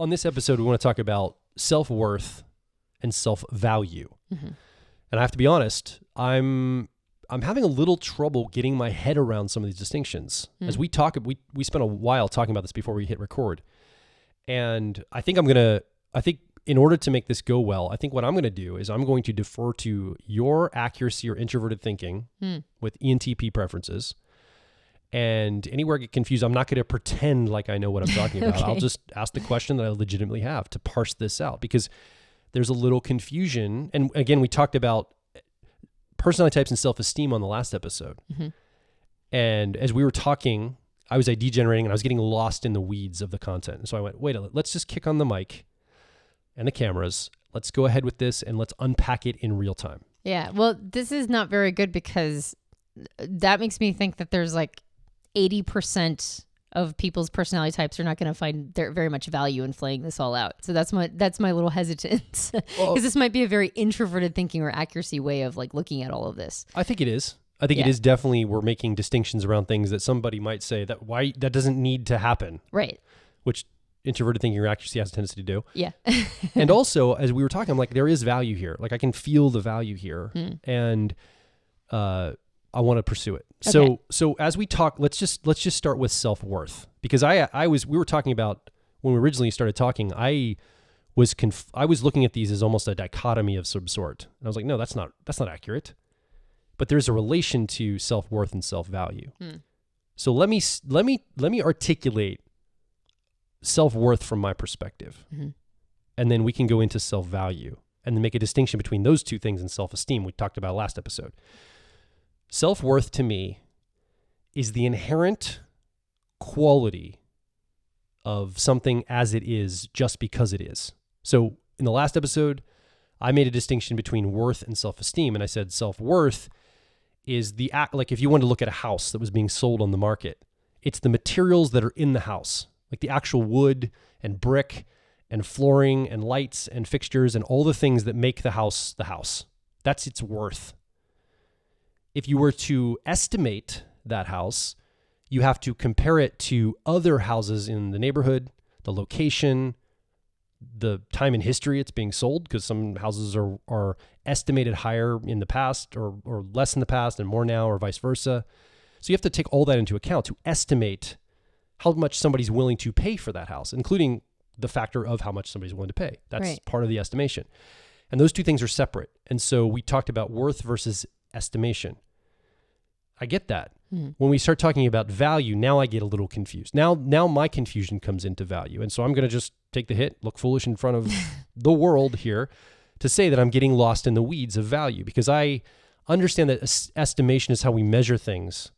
on this episode, we want to talk about self-worth and self-value. Mm-hmm. And I have to be honest, I'm having a little trouble getting my head around some of these distinctions. As we talk, we spent a while talking about this before we hit record. And I think in order to make this go well, I think what I'm going to do is I'm going to defer to your accuracy or introverted thinking with ENTP preferences. And anywhere I get confused, I'm not going to pretend like I know what I'm talking about. Okay. I'll just ask the question that I legitimately have to parse this out, because there's a little confusion. And again, we talked about personality types and self-esteem on the last episode. Mm-hmm. And as we were talking, I was ID generating and I was getting lost in the weeds of the content. And so I went, wait, let's just kick on the mic and the cameras. Let's go ahead with this and let's unpack it in real time. Yeah. Well, this is not very good, because that makes me think that there's like 80% of people's personality types are not going to find very much value in playing this all out. So that's my little hesitance, because this might be a very introverted thinking or accuracy way of like looking at all of this. I think it is. I think it is definitely, we're making distinctions around things that somebody might say that doesn't need to happen. Right. Which introverted thinking or accuracy has a tendency to do. Yeah. And also, as we were talking, I'm like, there is value here. Like I can feel the value here, and I want to pursue it. Okay. So as we talk, let's just start with self-worth, because we were talking about when we originally started talking, I was looking at these as almost a dichotomy of some sort. And I was like, no, that's not accurate. But there's a relation to self-worth and self-value. So let me articulate self-worth from my perspective. And then we can go into self-value and then make a distinction between those two things and self-esteem we talked about last episode. Self-worth to me is the inherent quality of something as it is just because it is. So in the last episode, I made a distinction between worth and self-esteem. And I said self-worth is the act, like if you wanted to look at a house that was being sold on the market, it's the materials that are in the house, like the actual wood and brick and flooring and lights and fixtures and all the things that make the house the house. That's its worth. If you were to estimate that house, you have to compare it to other houses in the neighborhood, the location, the time in history it's being sold, because some houses are estimated higher in the past or less in the past and more now, or vice versa. So you have to take all that into account to estimate how much somebody's willing to pay for that house, including the factor of how much somebody's willing to pay. That's part of the estimation. And those two things are separate. And so we talked about worth versus estimation. I get that. When we start talking about value, now I get a little confused. Now my confusion comes into value. And so I'm going to just take the hit, look foolish in front of the world here to say that I'm getting lost in the weeds of value, because I understand that estimation is how we measure things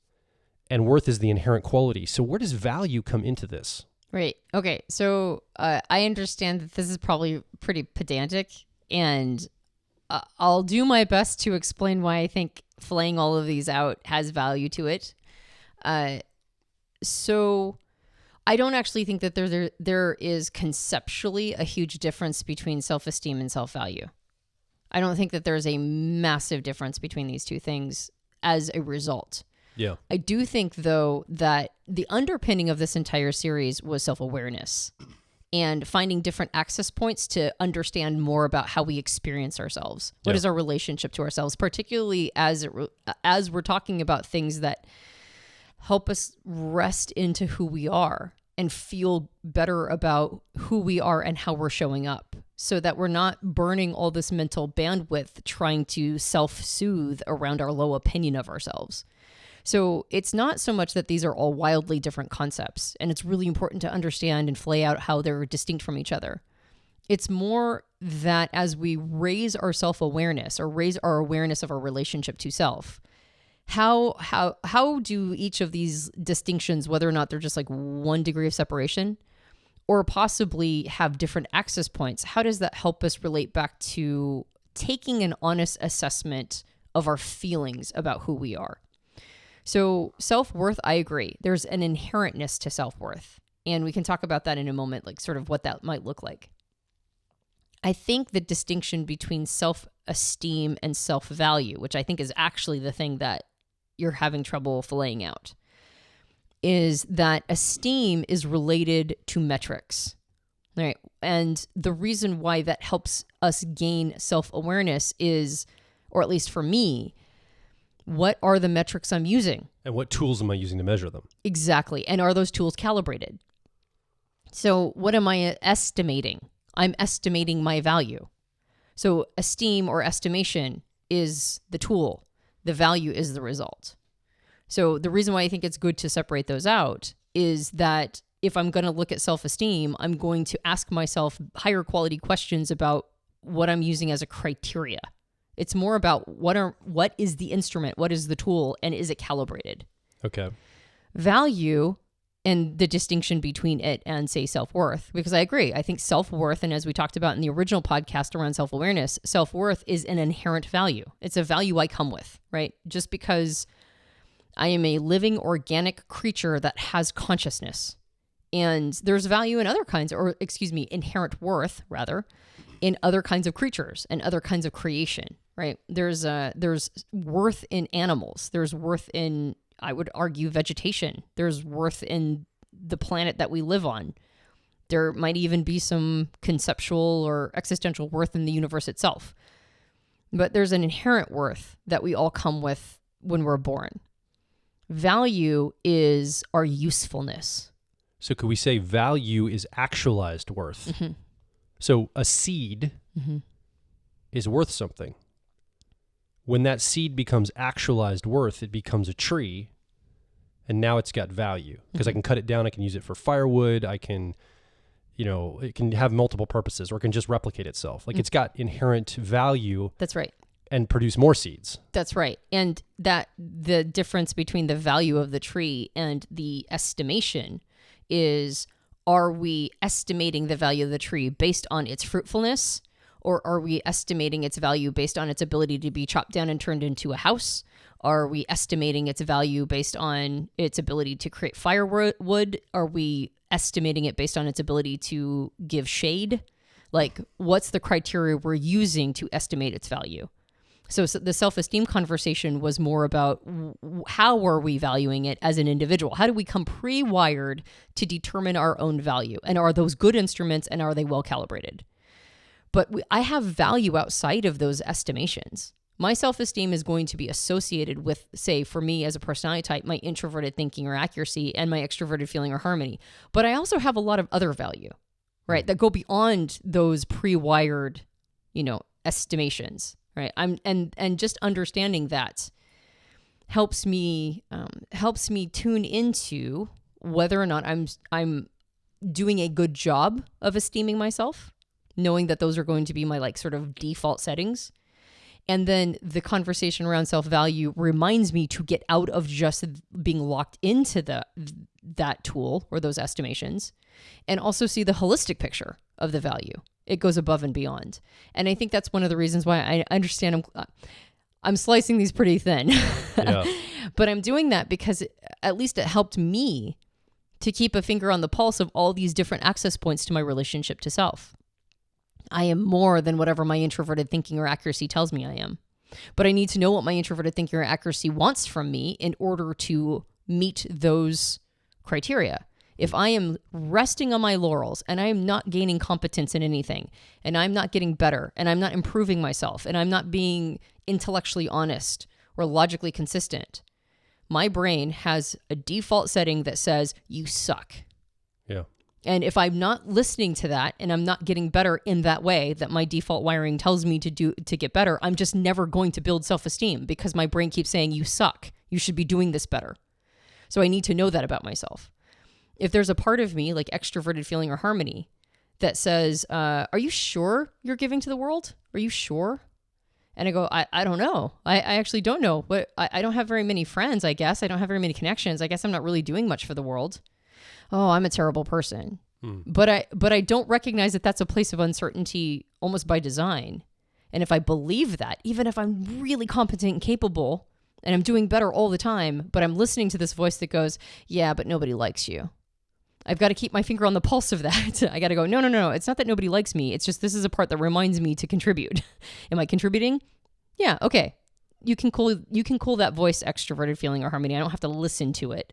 and worth is the inherent quality. So where does value come into this? Right. Okay. So I understand that this is probably pretty pedantic, and I'll do my best to explain why I think flaying all of these out has value to it. So I don't actually think that there is conceptually a huge difference between self-esteem and self-value. I don't think that there's a massive difference between these two things as a result. Yeah. I do think, though, that the underpinning of this entire series was self-awareness and finding different access points to understand more about how we experience ourselves. What is our relationship to ourselves, particularly as we're talking about things that help us rest into who we are and feel better about who we are and how we're showing up, so that we're not burning all this mental bandwidth trying to self-soothe around our low opinion of ourselves. So it's not so much that these are all wildly different concepts, and it's really important to understand and flay out how they're distinct from each other. It's more that as we raise our self-awareness or raise our awareness of our relationship to self, how do each of these distinctions, whether or not they're just like 1 degree of separation or possibly have different access points, how does that help us relate back to taking an honest assessment of our feelings about who we are? So self-worth, I agree. There's an inherentness to self-worth. And we can talk about that in a moment, like sort of what that might look like. I think the distinction between self-esteem and self-value, which I think is actually the thing that you're having trouble filleting out, is that esteem is related to metrics. All right. And the reason why that helps us gain self-awareness is, or at least for me, what are the metrics I'm using? And what tools am I using to measure them? Exactly. And are those tools calibrated? So what am I estimating? I'm estimating my value. So esteem or estimation is the tool. The value is the result. So the reason why I think it's good to separate those out is that if I'm going to look at self-esteem, I'm going to ask myself higher quality questions about what I'm using as a criteria. It's more about what is the instrument, what is the tool, and is it calibrated? Okay. Value and the distinction between it and, say, self-worth, because I agree. I think self-worth, and as we talked about in the original podcast around self-awareness, self-worth is an inherent value. It's a value I come with, right? Just because I am a living organic creature that has consciousness. And there's value in other kinds, inherent worth, rather, in other kinds of creatures and other kinds of creation, right? There's worth in animals. There's worth in, I would argue, vegetation. There's worth in the planet that we live on. There might even be some conceptual or existential worth in the universe itself. But there's an inherent worth that we all come with when we're born. Value is our usefulness. So could we say value is actualized worth? Mm-hmm. So a seed is worth something. When that seed becomes actualized worth, it becomes a tree, and now it's got value because I can cut it down. I can use it for firewood. I can, it can have multiple purposes, or it can just replicate itself. Like it's got inherent value. That's right. And produce more seeds. That's right. And that the difference between the value of the tree and the estimation is, are we estimating the value of the tree based on its fruitfulness, or are we estimating its value based on its ability to be chopped down and turned into a house? Are we estimating its value based on its ability to create firewood? Are we estimating it based on its ability to give shade? Like, what's the criteria we're using to estimate its value? So the self-esteem conversation was more about how are we valuing it as an individual? How do we come pre-wired to determine our own value? And are those good instruments, and are they well calibrated? But I have value outside of those estimations. My self-esteem is going to be associated with, say, for me as a personality type, my introverted thinking or accuracy and my extroverted feeling or harmony. But I also have a lot of other value, right, that go beyond those pre-wired, estimations. Right. And just understanding that helps me tune into whether or not I'm doing a good job of esteeming myself, knowing that those are going to be my sort of default settings. And then the conversation around self-value reminds me to get out of just being locked into that tool or those estimations, and also see the holistic picture of the value. It goes above and beyond. And I think that's one of the reasons why I understand I'm slicing these pretty thin. Yeah. But I'm doing that because at least it helped me to keep a finger on the pulse of all these different access points to my relationship to self. I am more than whatever my introverted thinking or accuracy tells me I am. But I need to know what my introverted thinking or accuracy wants from me in order to meet those criteria. If I am resting on my laurels and I am not gaining competence in anything, and I'm not getting better, and I'm not improving myself, and I'm not being intellectually honest or logically consistent, my brain has a default setting that says, you suck. Yeah. And if I'm not listening to that and I'm not getting better in that way that my default wiring tells me to get better, I'm just never going to build self-esteem because my brain keeps saying, you suck. You should be doing this better. So I need to know that about myself. If there's a part of me, like extroverted feeling or harmony, that says, are you sure you're giving to the world? Are you sure? And I go, I don't know. I actually don't know. I don't have very many friends, I guess. I don't have very many connections. I guess I'm not really doing much for the world. Oh, I'm a terrible person. But I don't recognize that that's a place of uncertainty almost by design. And if I believe that, even if I'm really competent and capable and I'm doing better all the time, but I'm listening to this voice that goes, yeah, but nobody likes you. I've got to keep my finger on the pulse of that. I got to go, no. It's not that nobody likes me. It's just this is a part that reminds me to contribute. Am I contributing? Yeah, okay. You can call that voice extroverted feeling or harmony. I don't have to listen to it.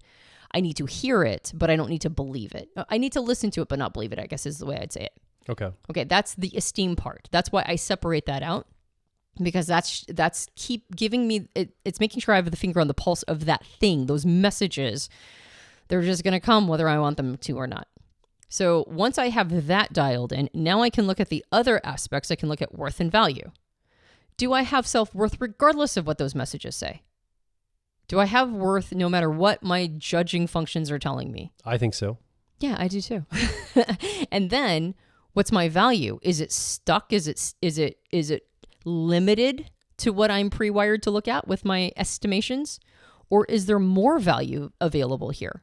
I need to hear it, but I don't need to believe it. I need to listen to it, but not believe it, I guess is the way I'd say it. Okay, that's the esteem part. That's why I separate that out, because that's keep giving me it's making sure I have the finger on the pulse of that thing. Those messages, they're just going to come whether I want them to or not. So once I have that dialed in, now I can look at the other aspects. I can look at worth and value. Do I have self-worth regardless of what those messages say? Do I have worth no matter what my judging functions are telling me? I think so. Yeah, I do too. And then what's my value? Is it stuck? Is it limited to what I'm pre-wired to look at with my estimations? Or is there more value available here?